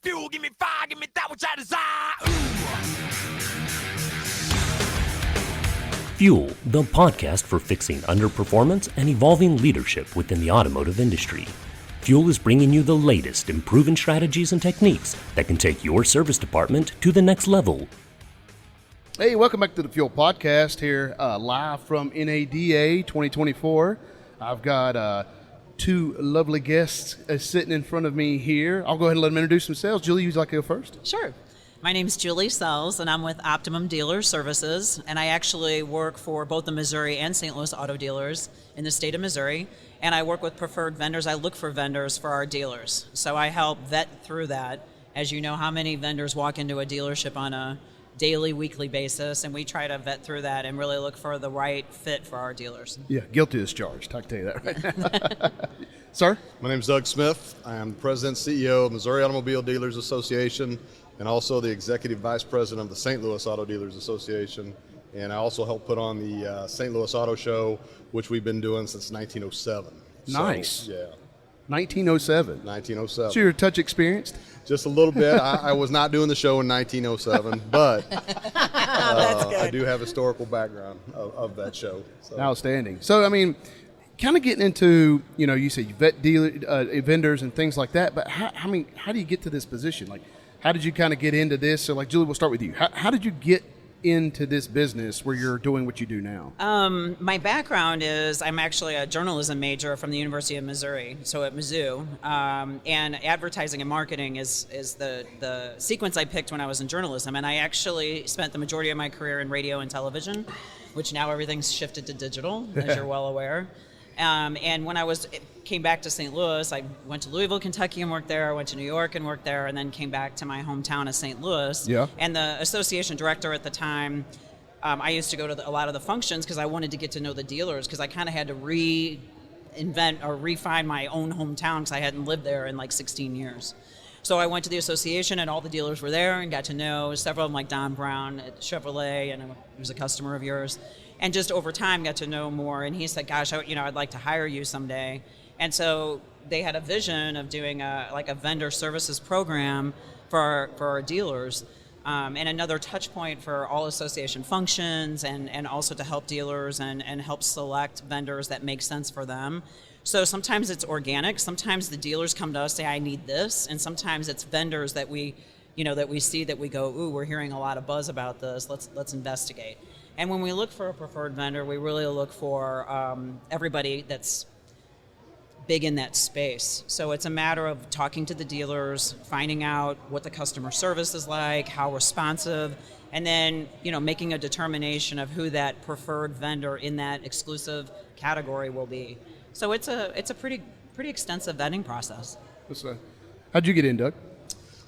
fuel, give me fire, give me that which I desire. Fuel, the podcast for fixing underperformance and evolving leadership within the automotive industry. Fuel is bringing you the latest in proven strategies and techniques that can take your service department to the next level. Hey, welcome back to the Fuel Podcast here, live from NADA 2024. I've got two lovely guests sitting in front of me here. I'll go ahead and let them introduce themselves. Julie, would you like to go first? Sure. My name's Julie Sells, and I'm with Optimum Dealer Services, and I actually work for both the Missouri and St. Louis auto dealers in the state of Missouri, and I work with preferred vendors. I look for vendors for our dealers, so I help vet through that. As you know, how many vendors walk into a dealership on a daily, weekly basis, and we try to vet through that and really look for the right fit for our dealers. Yeah, guilty as charged. I can tell you that right. Sir? My name is Doug Smith. I am President and CEO of Missouri Automobile Dealers Association and also the Executive Vice President of the St. Louis Auto Dealers Association. And I also help put on the St. Louis Auto Show, which we've been doing since 1907. Nice. So, yeah. 1907. 1907. So you're a touch experienced? Just a little bit. I was not doing the show in 1907, but I do have historical background of that show. So. Outstanding. So, I mean, kind of getting into, you say you vet dealer, vendors and things like that, but how do you get to this position? Like, how did you kind of get into this? So, like, Julie, we'll start with you. How did you get into this business where you're doing what you do now? My background is I'm actually a journalism major from the University of Missouri, so at Mizzou, and advertising and marketing is the sequence I picked when I was in journalism, and I actually spent the majority of my career in radio and television, which now everything's shifted to digital, as you're well aware. And when I came back to St. Louis, I went to Louisville, Kentucky and worked there. I went to New York and worked there, and then came back to my hometown of St. Louis. Yeah. And the association director at the time, I used to go to a lot of the functions because I wanted to get to know the dealers, because I kind of had to reinvent or refine my own hometown because I hadn't lived there in like 16 years. So I went to the association, and all the dealers were there, and got to know several of them, like Don Brown at Chevrolet, and he was a customer of yours. And just over time got to know more. And he said, gosh, I'd like to hire you someday. And so they had a vision of doing a vendor services program for our dealers, and another touch point for all association functions, and also to help dealers and help select vendors that make sense for them. So sometimes it's organic. Sometimes the dealers come to us, say, I need this. And sometimes it's vendors that we see that we go, ooh, we're hearing a lot of buzz about this. Let's investigate. And when we look for a preferred vendor, we really look for everybody that's big in that space. So it's a matter of talking to the dealers, finding out what the customer service is like, how responsive, and then making a determination of who that preferred vendor in that exclusive category will be. So it's a pretty extensive vetting process. How'd you get in, Doug?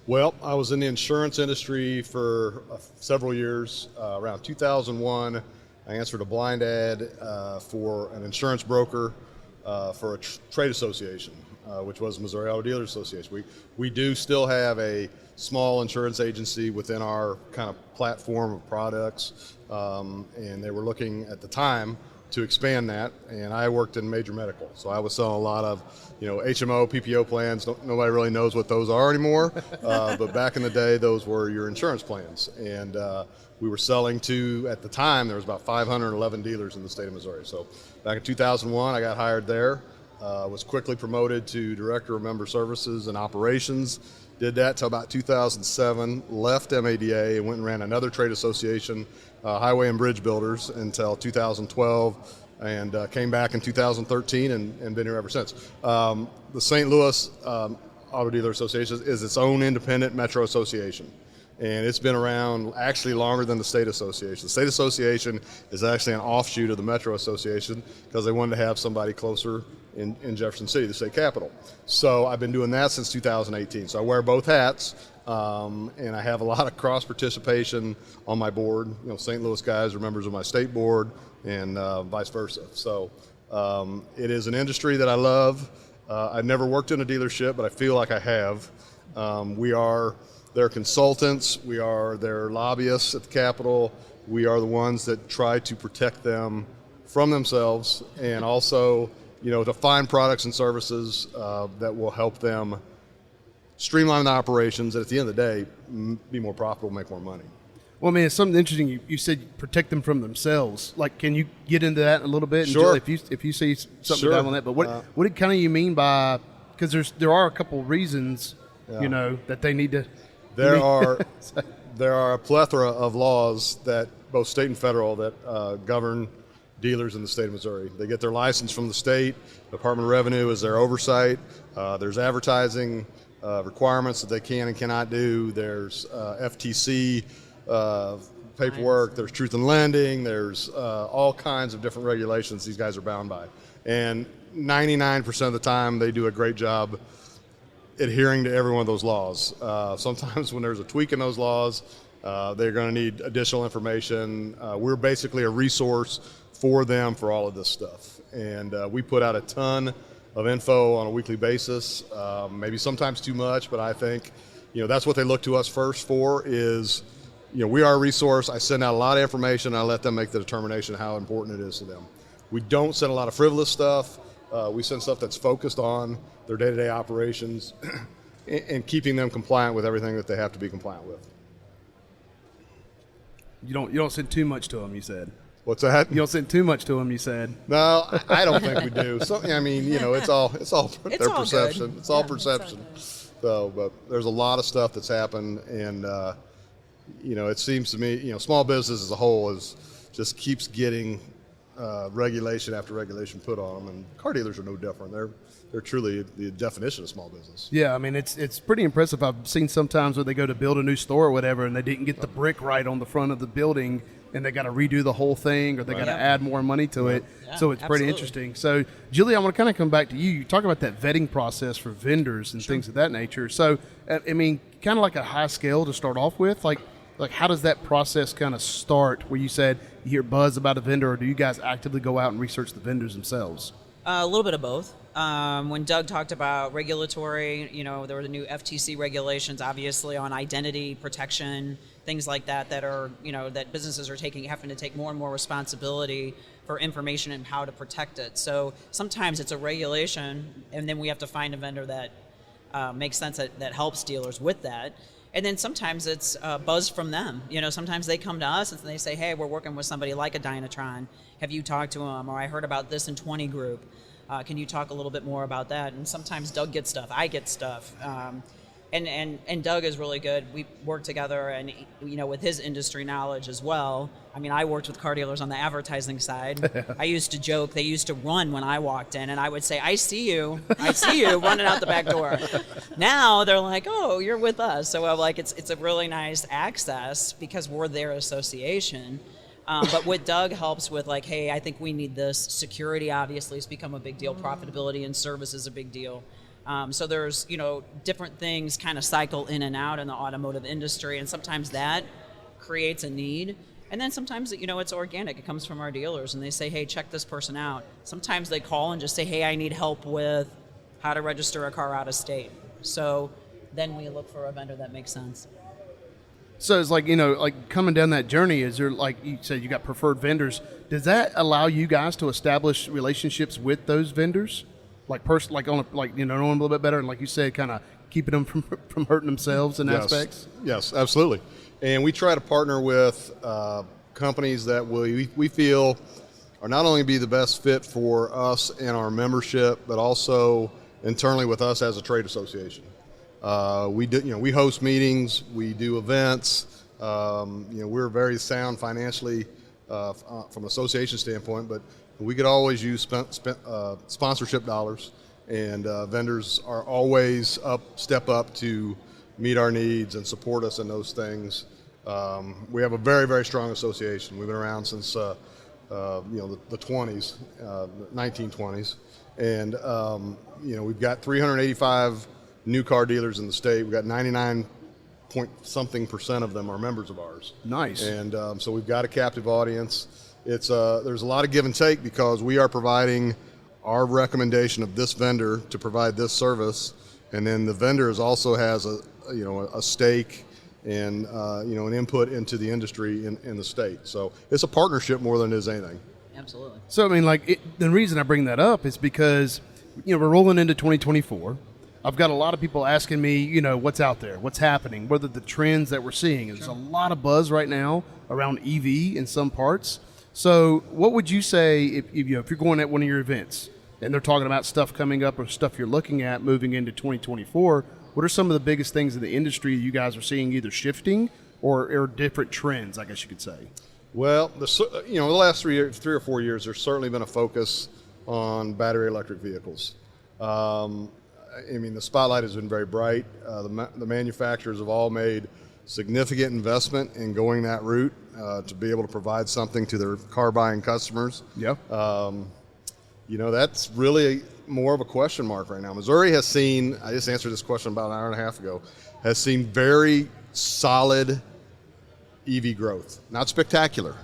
Well, I was in the insurance industry for several years. Around 2001, I answered a blind ad for an insurance broker for a trade association, which was Missouri Auto Dealers Association. We do still have a small insurance agency within our kind of platform of products, and they were looking at the time to expand that, and I worked in major medical. So I was selling a lot of, HMO, PPO plans. Nobody really knows what those are anymore, but back in the day, those were your insurance plans. And we were selling to, at the time, there was about 511 dealers in the state of Missouri. So back in 2001, I got hired there, was quickly promoted to Director of Member Services and Operations. Did that till about 2007, left MADA and went and ran another trade association, Highway and Bridge Builders, until 2012, and came back in 2013 and been here ever since. The St. Louis Auto Dealer Association is its own independent metro association, and it's been around actually longer than the state association. The state association is actually an offshoot of the metro association because they wanted to have somebody closer in Jefferson City, the state capital. So I've been doing that since 2018. So I wear both hats, and I have a lot of cross participation on my board. St. Louis guys are members of my state board, and vice versa. So it is an industry that I love. I've never worked in a dealership, but I feel like I have. We are their consultants. We are their lobbyists at the Capitol. We are the ones that try to protect them from themselves, and also, to find products and services that will help them streamline the operations, and at the end of the day, be more profitable, make more money. Well, I mean, it's something interesting. You said you protect them from themselves. Like, can you get into that a little bit? Sure. And if you see something Sure. down on that, but what did kind of you mean by? Because there are a couple reasons, that they need to. There are a plethora of laws that both state and federal that govern dealers in the state of Missouri. They get their license from the state. Department of Revenue is their oversight. There's advertising requirements that they can and cannot do. There's FTC paperwork. There's truth in lending. There's all kinds of different regulations these guys are bound by. And 99% of the time, they do a great job adhering to every one of those laws. Sometimes when there's a tweak in those laws, they're going to need additional information. We're basically a resource for them for all of this stuff. And we put out a ton of info on a weekly basis, maybe sometimes too much, but I think, that's what they look to us first for is, we are a resource. I send out a lot of information. I let them make the determination how important it is to them. We don't send a lot of frivolous stuff. We send stuff that's focused on their day-to-day operations and keeping them compliant with everything that they have to be compliant with. You don't send too much to them. You said. What's that? You don't send too much to them. You said. No, I don't think we do. So, I mean, it's all their all perception. good. It's all Yeah, perception. it's So, but there's a lot of stuff that's happened, and it seems to me, small business as a whole just keeps getting regulation after regulation put on them, and car dealers are no different. They're truly the definition of small business. Yeah, I mean it's pretty impressive. I've seen sometimes where they go to build a new store or whatever, and they didn't get the brick right on the front of the building, and they got to redo the whole thing, or they got to add more money to it. Yeah, so it's pretty absolutely. interesting. So, Julie, I want to kind of come back to you. You talk about that vetting process for vendors and things of that nature. So, I mean, kind of like a high scale to start off with, like how does that process kind of start? Where you said you hear buzz about a vendor, or do you guys actively go out and research the vendors themselves? A little bit of both. When Doug talked about regulatory, there were the new FTC regulations, obviously, on identity protection, things like that are, that businesses are having to take more and more responsibility for information and how to protect it. So sometimes it's a regulation, and then we have to find a vendor that makes sense, that helps dealers with that. And then sometimes it's buzz from them. Sometimes they come to us and they say, hey, we're working with somebody like a Dynatron. Have you talked to them? Or I heard about this in 20 group. Can you talk a little bit more about that? And sometimes Doug gets stuff. I get stuff. And Doug is really good. We work together, and with his industry knowledge as well. I mean, I worked with car dealers on the advertising side. I used to joke, they used to run when I walked in, and I would say, I see you running out the back door. Now they're like, oh, you're with us. So I'm like, it's a really nice access because we're their association. But what Doug helps with, like, hey, I think we need this. Security obviously has become a big deal. Profitability and service is a big deal. So there's, different things kind of cycle in and out in the automotive industry, and sometimes that creates a need. And then sometimes, it's organic. It comes from our dealers, and they say, hey, check this person out. Sometimes they call and just say, hey, I need help with how to register a car out of state. So then we look for a vendor that makes sense. So it's like, like coming down that journey, is there, like you said, you got preferred vendors. Does that allow you guys to establish relationships with those vendors? Like knowing them a little bit better, and like you said, kind of keeping them from hurting themselves in aspects? Yes, absolutely. And we try to partner with companies that we feel are not only be the best fit for us and our membership, but also internally with us as a trade association. We host meetings, we do events. We're very sound financially from an association standpoint, but we could always use sponsorship dollars, and vendors are always step up to meet our needs and support us in those things. We have a very, very strong association. We've been around since the 20s, 1920s, and we've got 385 new car dealers in the state. We've got 99% of them are members of ours. Nice. And so we've got a captive audience. There's a lot of give and take because we are providing our recommendation of this vendor to provide this service, and then the vendor also has a stake and an input into the industry in the state. So it's a partnership more than it is anything. Absolutely. So I mean, the reason I bring that up is because we're rolling into 2024. I've got a lot of people asking me, you know, what's out there, what's happening, what are the trends that we're seeing. There's a lot of buzz right now around EV in some parts. So what would you say if you're going at one of your events and they're talking about stuff coming up or stuff you're looking at moving into 2024, what are some of the biggest things in the industry you guys are seeing either shifting or different trends, I guess you could say? Well, the last 3 or 4 years, there's certainly been a focus on battery electric vehicles. I mean, the spotlight has been very bright. The manufacturers have all made significant investment in going that route to be able to provide something to their car buying customers. Yeah. That's really more of a question mark right now. Missouri has seen, I just answered this question about an hour and a half ago, has seen very solid EV growth. Not spectacular,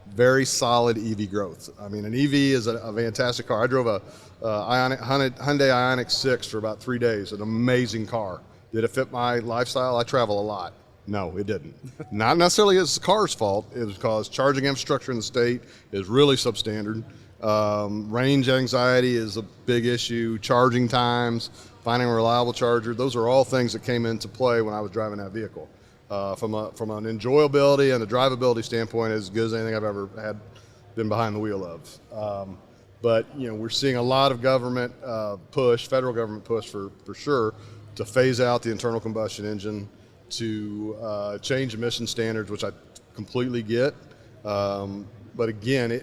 very solid EV growth. I mean, an EV is a fantastic car. I drove a Hyundai Ioniq 6 for about 3 days, an amazing car. Did it fit my lifestyle? I travel a lot. No, it didn't. Not necessarily it's the car's fault. It was because charging infrastructure in the state is really substandard. Range anxiety is a big issue. Charging times, finding a reliable charger, those are all things that came into play when I was driving that vehicle. From an enjoyability and a drivability standpoint, as good as anything I've ever had been behind the wheel of. But we're seeing a lot of government push, federal government push for sure, to phase out the internal combustion engine, to change emission standards, which I completely get. But again,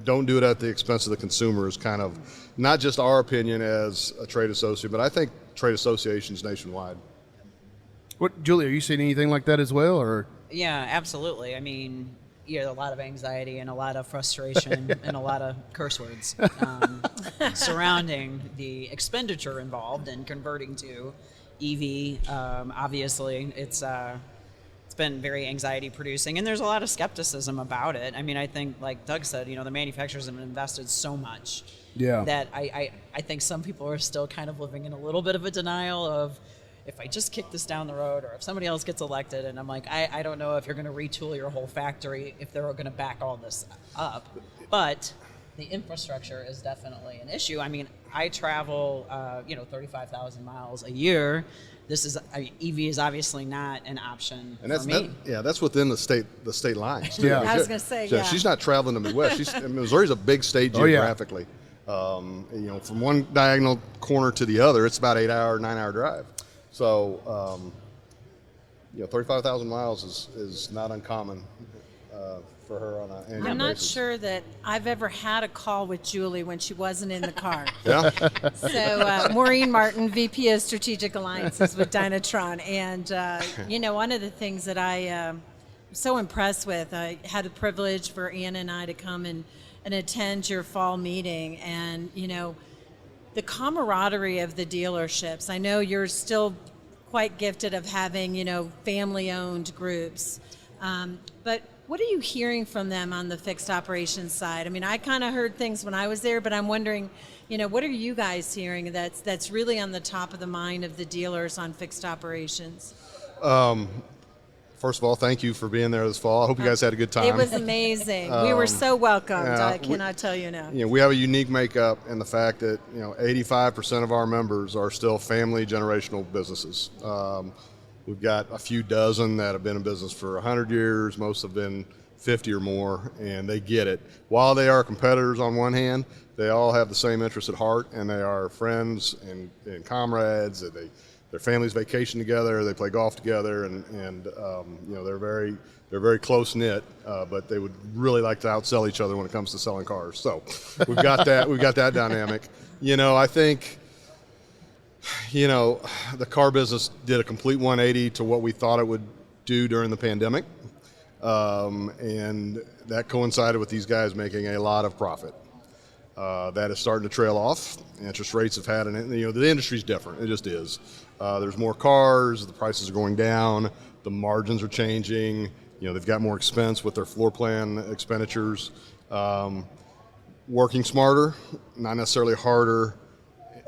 don't do it at the expense of the consumer is kind of not just our opinion as a trade associate, but I think trade associations nationwide. What, Julie, are you seeing anything like that as well, or? Yeah, absolutely. I mean, a lot of anxiety and a lot of frustration and a lot of curse words surrounding the expenditure involved in converting to EV. Obviously, it's been very anxiety producing, and there's a lot of skepticism about it. I mean, I think, like Doug said, the manufacturers have invested so much that I think some people are still kind of living in a little bit of a denial of, if I just kick this down the road, or if somebody else gets elected, and I'm like, I don't know if you're going to retool your whole factory, if they're going to back all this up. But the infrastructure is definitely an issue. I mean, I travel, 35,000 miles a year. EV is obviously not an option for me. That's within the state lines. Yeah. I was going to say, She's not traveling to the Midwest. Missouri's a big state geographically. From one diagonal corner to the other, it's about 9-hour drive. So, 35,000 miles is not uncommon for her on an annual basis. I'm not sure that I've ever had a call with Julie when she wasn't in the car. Yeah. So, Maureen Martin, VP of Strategic Alliances with Dynatron. And, one of the things that I am so impressed with, I had the privilege for Anna and I to come and attend your fall meeting. And, the camaraderie of the dealerships. I know you're still quite gifted of having, family-owned groups. But what are you hearing from them on the fixed operations side? I mean, I kind of heard things when I was there, but I'm wondering, what are you guys hearing that's really on the top of the mind of the dealers on fixed operations? First of all, thank you for being there this fall. I hope you guys had a good time. It was amazing. We were so welcomed. I cannot tell you enough. We have a unique makeup in the fact that 85% of our members are still family generational businesses. We've got a few dozen that have been in business for 100 years. Most have been 50 or more, and they get it. While they are competitors on one hand, they all have the same interests at heart, and they are friends and comrades. Their families vacation together, they play golf together, and they're very close knit. But they would really like to outsell each other when it comes to selling cars. So we've got that dynamic. I think the car business did a complete 180 to what we thought it would do during the pandemic, and that coincided with these guys making a lot of profit. That is starting to trail off. Interest rates have had the industry's different. It just is. There's more cars. The prices are going down. The margins are changing. They've got more expense with their floor plan expenditures. Working smarter, not necessarily harder,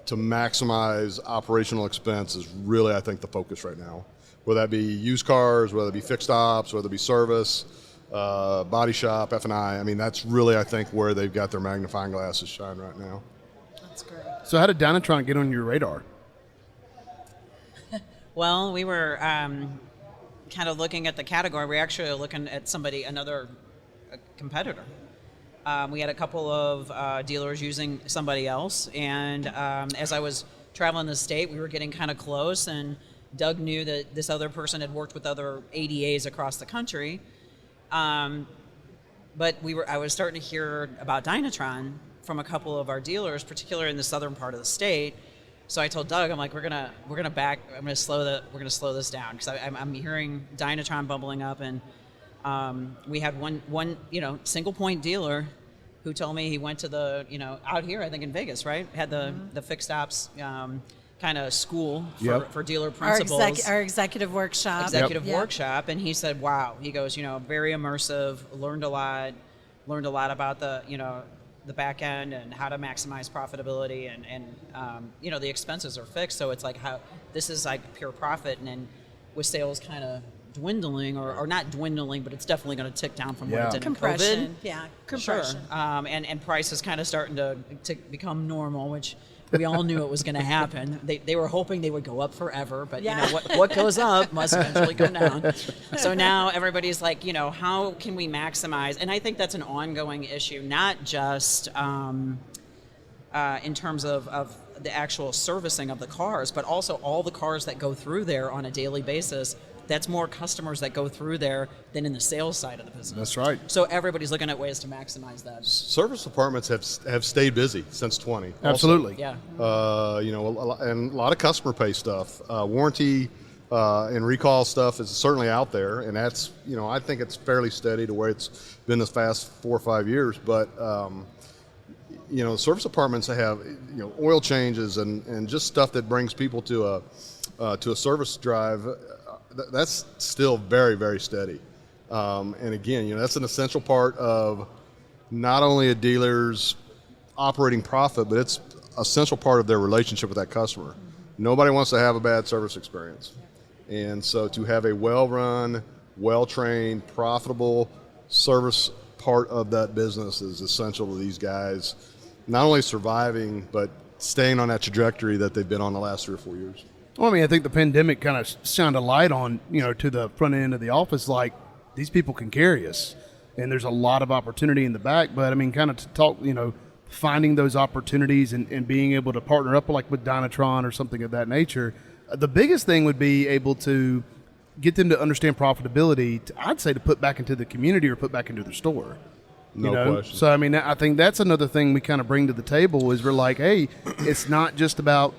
to maximize operational expense is really, I think, the focus right now. Whether that be used cars, whether it be fixed ops, whether it be service, body shop, F&I. I mean, that's really, I think, where they've got their magnifying glasses shine right now. That's great. So how did Dynatron get on your radar? Well, we were kind of looking at the category. We're actually looking at another competitor. We had a couple of dealers using somebody else, and as I was traveling the state, we were getting kind of close, and Doug knew that this other person had worked with other ADAs across the country. But I was starting to hear about Dynatron from a couple of our dealers, particularly in the southern part of the state. So I told Doug, I'm like, we're gonna slow this down, because I'm hearing Dynatron bubbling up, and we had one single point dealer who told me he went to the out here, I think in Vegas, right? Had the fixed ops kind of school for dealer principals. Our executive workshop. Workshop, and he said, wow. He goes, very immersive, learned a lot about the back end and how to maximize profitability, and the expenses are fixed, so it's like how this is like pure profit, and then with sales kind of dwindling or not dwindling, but it's definitely going to tick down from what it did in COVID. Compression. Sure. And prices kind of starting to become normal, which we all knew it was going to happen. They were hoping they would go up forever, but what goes up must eventually come down. So now everybody's like, how can we maximize? And I think that's an ongoing issue, not just in terms of the actual servicing of the cars, but also all the cars that go through there on a daily basis. That's more customers that go through there than in the sales side of the business. That's right. So everybody's looking at ways to maximize that. Service departments have stayed busy since 20. Absolutely. Yeah. And a lot of customer pay stuff, warranty and recall stuff is certainly out there, and that's I think it's fairly steady to where it's been this past 4 or 5 years. But service departments have oil changes and just stuff that brings people to a service drive. That's still very, very steady. And again, that's an essential part of not only a dealer's operating profit, but it's an essential part of their relationship with that customer. Nobody wants to have a bad service experience. And so to have a well-run, well-trained, profitable service part of that business is essential to these guys, not only surviving, but staying on that trajectory that they've been on the last 3 or 4 years. Well, I think the pandemic kind of shined a light on, to the front end of the office, like these people can carry us, and there's a lot of opportunity in the back. But kind of to talk, finding those opportunities and being able to partner up like with Dynatron or something of that nature. The biggest thing would be able to get them to understand profitability. I'd say to put back into the community or put back into their store. No question. So I think that's another thing we kind of bring to the table is we're like, hey, it's not just about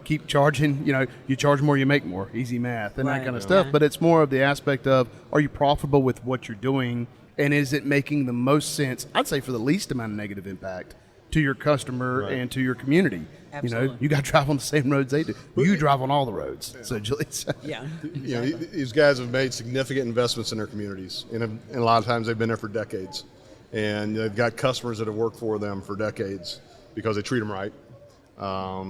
keep charging. You charge more, you make more, easy math and that kind of stuff. But it's more of the aspect of, are you profitable with what you're doing, and is it making the most sense? I'd say for the least amount of negative impact to your customer and to your community. Absolutely. You got to drive on the same roads they do. You drive on all the roads. So Julie's. Yeah. Exactly. These guys have made significant investments in their communities, and a lot of times they've been there for decades. And they've got customers that have worked for them for decades because they treat them right.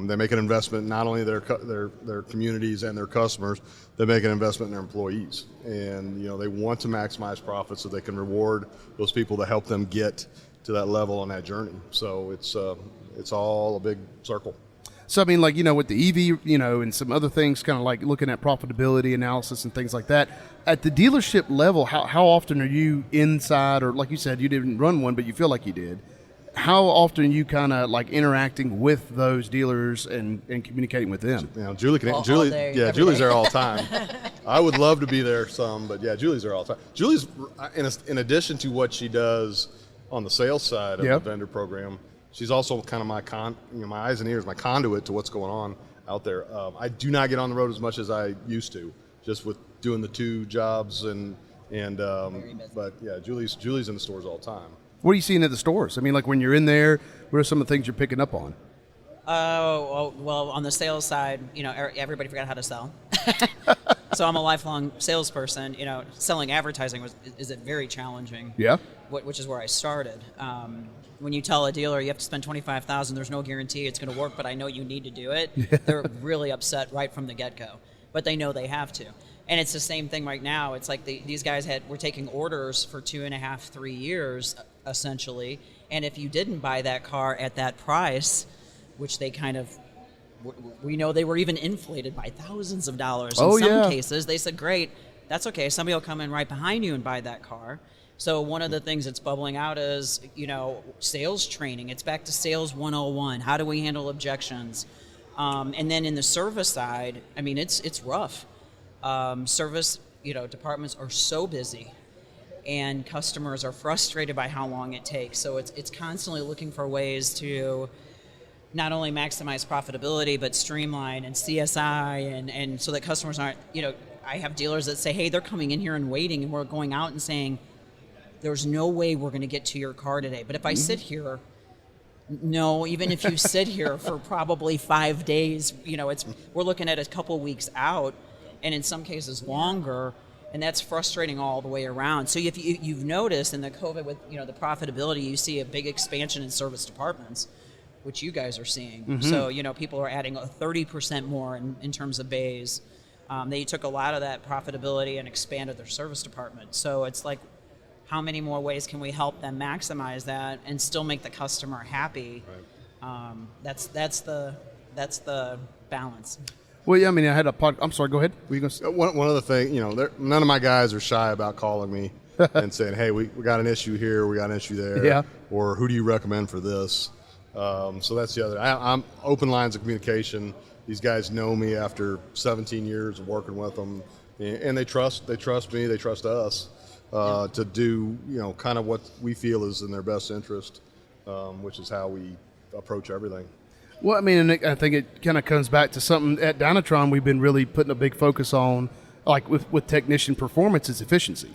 They make an investment not only in their communities and their customers, they make an investment in their employees. And they want to maximize profits so they can reward those people to help them get to that level on that journey. So it's all a big circle. So with the EV, and some other things, kind of like looking at profitability analysis and things like that. At the dealership level, how often are you inside, or like you said, you didn't run one, but you feel like you did. How often are you kind of like interacting with those dealers and communicating with them? Julie Julie's day. there all the time. I would love to be there some, but Julie's there all the time. Julie's, in addition to what she does on the sales side of the vendor program, she's also kind of my eyes and ears, my conduit to what's going on out there. I do not get on the road as much as I used to, just with doing the 2 jobs but Julie's in the stores all the time. What are you seeing at the stores? Like when you're in there, what are some of the things you're picking up on? Well, on the sales side, everybody forgot how to sell. So I'm a lifelong salesperson. Selling advertising is very challenging. Yeah. Which is where I started. When you tell a dealer you have to spend $25,000, there's no guarantee it's going to work, but I know you need to do it. Yeah. They're really upset right from the get-go, but they know they have to. And it's the same thing right now. It's like these guys were taking orders for 2.5, 3 years, essentially. And if you didn't buy that car at that price, which they kind of we know they were even inflated by thousands of dollars Oh, in some yeah. cases. They said, great, that's okay. Somebody will come in right behind you and buy that car. So one of the things that's bubbling out is, sales training. It's back to sales 101. How do we handle objections? And then in the service side, I mean, it's rough. Service, departments are so busy, and customers are frustrated by how long it takes. So it's constantly looking for ways to not only maximize profitability, but streamline and CSI, and so that customers aren't, I have dealers that say, hey, they're coming in here and waiting, and we're going out and saying, there's no way we're going to get to your car today. But if I sit here, no, even if you sit here for probably 5 days, we're looking at a couple weeks out, and in some cases longer, and that's frustrating all the way around. So if you've noticed in the COVID with the profitability, you see a big expansion in service departments, which you guys are seeing. Mm-hmm. So people are adding 30% more in terms of bays. They took a lot of that profitability and expanded their service department. So it's like, how many more ways can we help them maximize that and still make the customer happy? Right. That's the balance. Well, yeah, I mean, I had a I'm sorry, go ahead. Were you going to say? One other thing, none of my guys are shy about calling me and saying, hey, we got an issue here, we got an issue there, Yeah. or who do you recommend for this? So that's the other. I'm open lines of communication. These guys know me after 17 years of working with them, and they trust me, they trust us. To do, kind of what we feel is in their best interest, which is how we approach everything. Well, I mean, and I think it kind of comes back to something at Dynatron we've been really putting a big focus on, like with technician performance, is efficiency.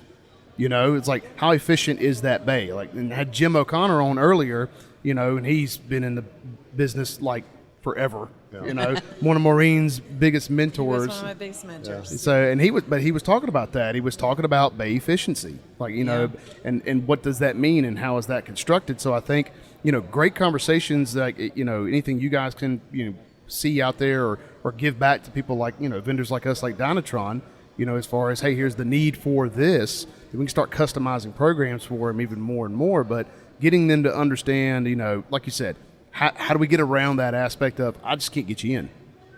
It's like, how efficient is that bay? Like, and I had Jim O'Connor on earlier, and he's been in the business like forever. Yeah. One of Maureen's biggest mentors. He was one of my biggest mentors. Yeah. So, and he was talking about that. He was talking about bay efficiency, like and what does that mean, and how is that constructed? So I think great conversations, like anything you guys can see out there or give back to people like vendors like us, like Dynatron. As far as, hey, here's the need for this, we can start customizing programs for them even more and more. But getting them to understand, like you said. How do we get around that aspect of, I just can't get you in?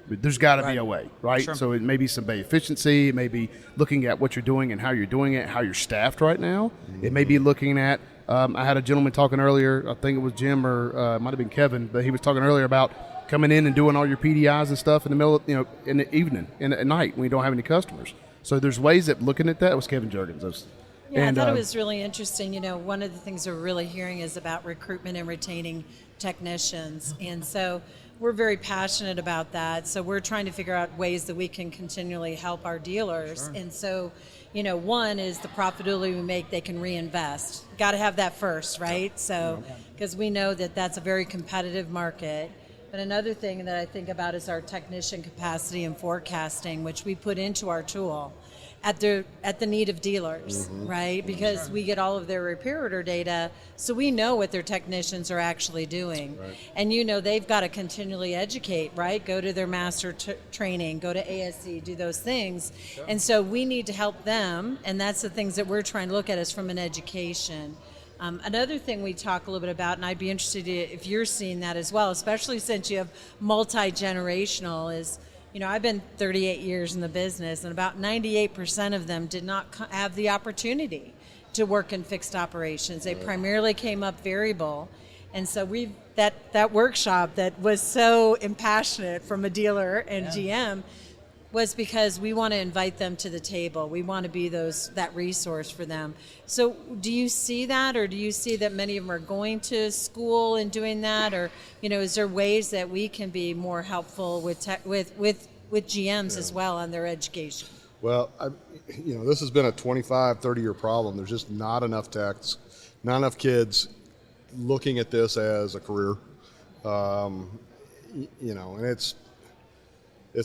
There's got to be a way, right? Sure. So it may be some bay efficiency. It may be looking at what you're doing and how you're doing it, how you're staffed right now. Mm-hmm. It may be looking at, I had a gentleman talking earlier, I think it was Jim or it might have been Kevin, but he was talking earlier about coming in and doing all your PDIs and stuff in the middle of, in the evening, at night when you don't have any customers. So there's ways that looking at that. It was Kevin Jurgens. Yeah, I thought it was really interesting. One of the things we're really hearing is about recruitment and retaining technicians. And so we're very passionate about that. So we're trying to figure out ways that we can continually help our dealers. Sure. And so, one is the profitability we make, they can reinvest. Got to have that first, right? So, because we know that that's a very competitive market. But another thing that I think about is our technician capacity and forecasting, which we put into our tool at the need of dealers, right? Because we get all of their repair order data, so we know what their technicians are actually doing. Right. And they've got to continually educate, right? Go to their master training, go to ASC, do those things. Sure. And so we need to help them, and that's the things that we're trying to look at is from an education. Another thing we talk a little bit about, and I'd be interested if you're seeing that as well, especially since you have multi-generational, is I've been 38 years in the business, and about 98% of them did not have the opportunity to work in fixed operations. They primarily came up variable. And so that workshop that was so impassionate from a dealer and GM was because we want to invite them to the table. We want to be that resource for them. So do you see that, or do you see that many of them are going to school and doing that, or is there ways that we can be more helpful with GMs as well on their education? Well, this has been a 25, 30-year problem. There's just not enough techs, not enough kids looking at this as a career. And it's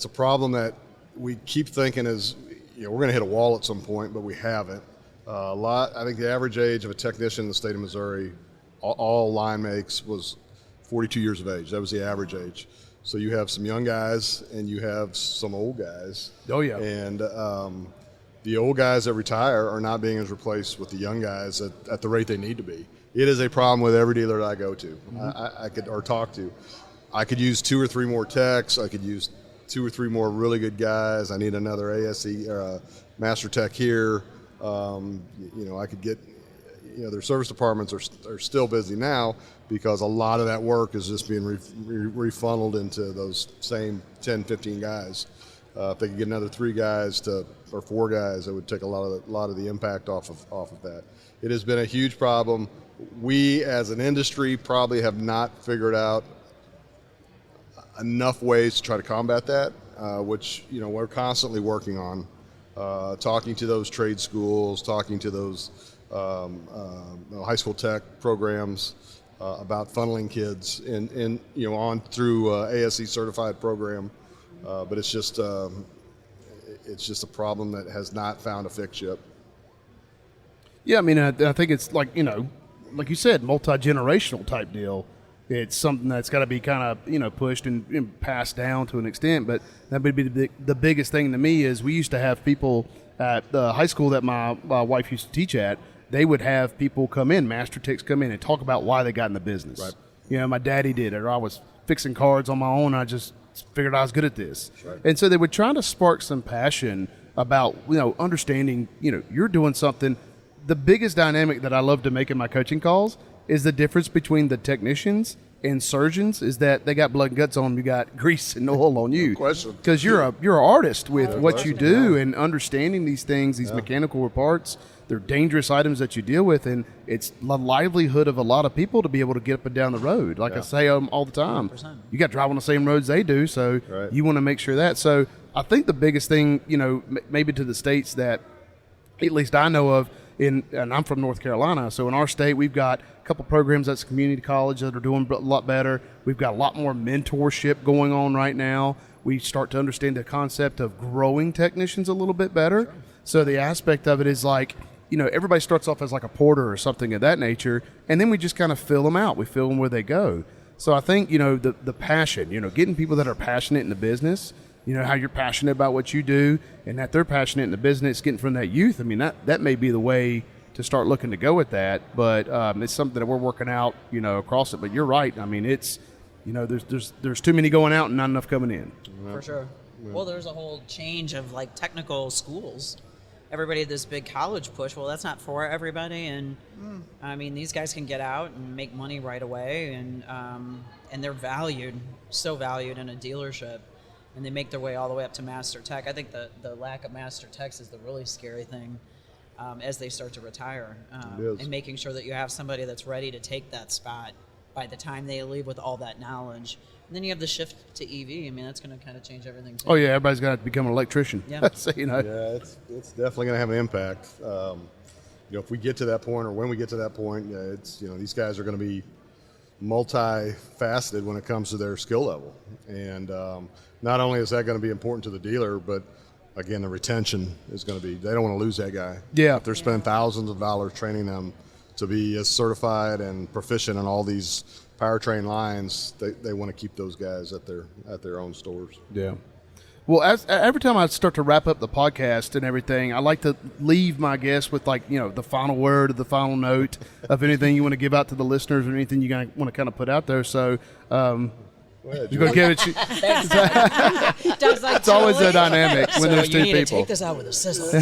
a problem that we keep thinking is, we're going to hit a wall at some point, but we haven't. I think the average age of a technician in the state of Missouri, all line makes, was 42 years of age. That was the average age. So you have some young guys and you have some old guys. Oh, yeah. And the old guys that retire are not being replaced with the young guys at the rate they need to be. It is a problem with every dealer that I go to, I could or talk to. I could use 2 or 3 more techs. I could use 2 or 3 more really good guys. I need another ASE master tech here. I could get, their service departments are still busy now because a lot of that work is just being refunneled into those same 10, 15 guys. If they could get another 3 guys or 4 guys, it would take a lot of the impact off of that. It has been a huge problem. We as an industry probably have not figured out enough ways to try to combat that, which we're constantly working on. Talking to those trade schools, talking to those high school tech programs about funneling kids on through ASE certified program, but it's just a problem that has not found a fix yet. Yeah, I mean, I think it's like you said, multi-generational type deal. It's something that's got to be kind of pushed and passed down to an extent. But that would be the biggest thing to me is we used to have people at the high school that my wife used to teach at. They would have people come in, master techs come in and talk about why they got in the business. Right. My daddy did it, or I was fixing cards on my own. I just figured I was good at this. Right. And so they would try to spark some passion about understanding you're doing something. The biggest dynamic that I love to make in my coaching calls is the difference between the technicians and surgeons is that they got blood and guts on them. You got grease and oil on you. No question. Because you're an artist with what you do and understanding these things, these mechanical parts. They're dangerous items that you deal with, and it's the livelihood of a lot of people to be able to get up and down the road. Like I say all the time, 100%. You got to drive on the same roads they do, so you want to make sure that. So I think the biggest thing, maybe to the states that at least I know of, and I'm from North Carolina, so in our state we've got a couple programs at community college that are doing a lot better. We've got a lot more mentorship going on right now. We start to understand the concept of growing technicians a little bit better. Sure. So the aspect of it is like, everybody starts off as like a porter or something of that nature, and then we just kind of fill them out. We fill them where they go. So I think, the passion, getting people that are passionate in the business, how you're passionate about what you do and that they're passionate in the business, getting from that youth. I mean, that may be the way to start looking to go with that, but it's something that we're working out, across it. But you're right. I mean, it's, there's too many going out and not enough coming in. For sure. Well, there's a whole change of like technical schools. Everybody had this big college push. Well, that's not for everybody. And I mean, these guys can get out and make money right away. And they're so valued in a dealership. And they make their way all the way up to master tech. I think the lack of master techs is the really scary thing as they start to retire. And making sure that you have somebody that's ready to take that spot by the time they leave with all that knowledge. And then you have the shift to EV. I mean, that's going to kind of change everything too. Oh, yeah, everybody's got to become an electrician. Yeah, so, Yeah, it's definitely going to have an impact. If we get to that point or when we get to that point, it's these guys are going to be multifaceted when it comes to their skill level. And not only is that going to be important to the dealer, but again, the retention is going to be, they don't want to lose that guy. Yeah. If they're spending thousands of dollars training them to be as certified and proficient in all these powertrain lines, they want to keep those guys at their own stores. Yeah. Well, every time I start to wrap up the podcast and everything, I like to leave my guests with the final word or the final note of anything you want to give out to the listeners or anything you want to kind of put out there. So, you're going to give it. It's always a dynamic when there's two people. You need to take this out with a sizzle.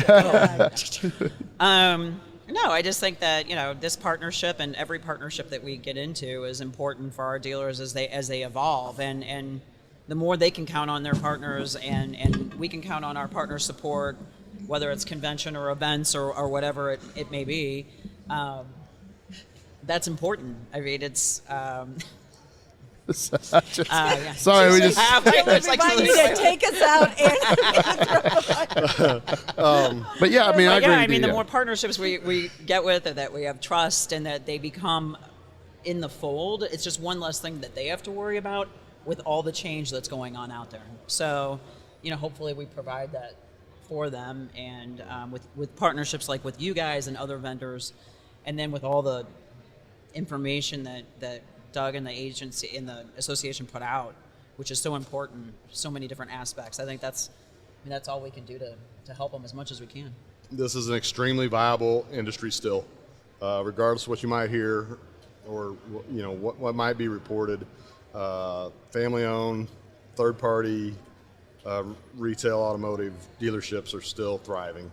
No, I just think that this partnership and every partnership that we get into is important for our dealers as they evolve, and the more they can count on their partners and we can count on our partner support, whether it's convention or events or whatever it may be, that's important. I mean, it's. Sorry, we just. Remind you to take us out. But yeah, I mean, I agree. I mean, the more partnerships we get with, and that we have trust, and that they become in the fold, it's just one less thing that they have to worry about with all the change that's going on out there. So, hopefully we provide that for them, and with partnerships like with you guys and other vendors, and then with all the information that Doug and the agency and the association put out, which is so important, so many different aspects. I think that's all we can do to help them as much as we can. This is an extremely viable industry still, regardless of what you might hear or what might be reported. family-owned, third-party retail automotive dealerships are still thriving,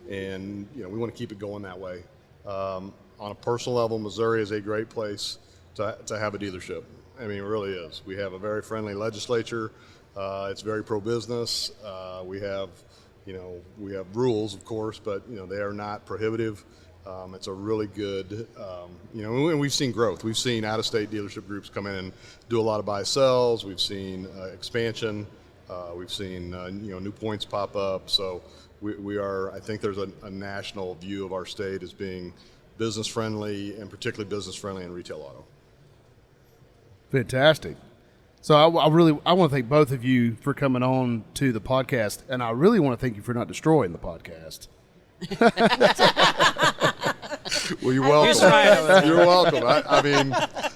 and we want to keep it going that way. On a personal level, Missouri is a great place to have a dealership. I mean, it really is. We have a very friendly legislature. It's very pro-business. We have rules, of course, but they are not prohibitive. It's a really good, and we've seen growth. We've seen out-of-state dealership groups come in and do a lot of buy-sells. We've seen expansion. We've seen, new points pop up. So we are, I think there's a national view of our state as being business-friendly, and particularly business-friendly in retail auto. Fantastic. So I want to thank both of you for coming on to the podcast, and I really want to thank you for not destroying the podcast. Well, you're welcome. You're welcome. I mean,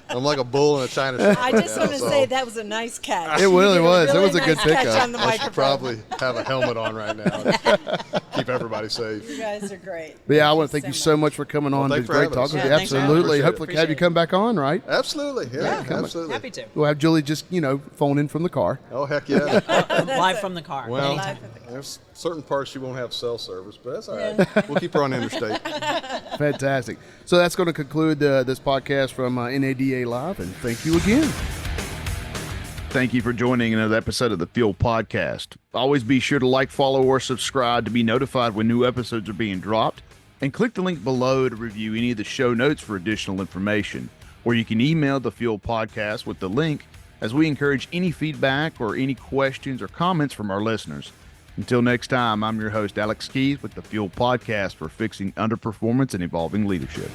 I'm like a bull in a china shop. I just want to say that was a nice catch. It really was. It was a good nice catch pickup. on the I should microphone. probably have a helmet on right now to keep everybody safe. You guys are great. But yeah, I want to thank you so much for coming on. thanks It's great for having us. talking to Yeah, you. thanks for having us. Absolutely. Appreciate Hopefully, it. have you come back on, right? Absolutely. Yeah, absolutely. Happy to. We'll have Julie just, phone in from the car. Oh, heck yeah. Live from the car. Well, anytime. there's certain parts she won't have cell service, but that's all right. We'll keep her on interstate. Fantastic. So that's going to conclude this podcast from NADA Live, and thank you again. Thank you for joining another episode of the Fuel Podcast. Always be sure to like, follow, or subscribe to be notified when new episodes are being dropped, and click the link below to review any of the show notes for additional information. Or you can email the Fuel Podcast with the link, as we encourage any feedback or any questions or comments from our listeners. Until next time, I'm your host, Alex Keys, with the Fuel Podcast for fixing underperformance and evolving leadership.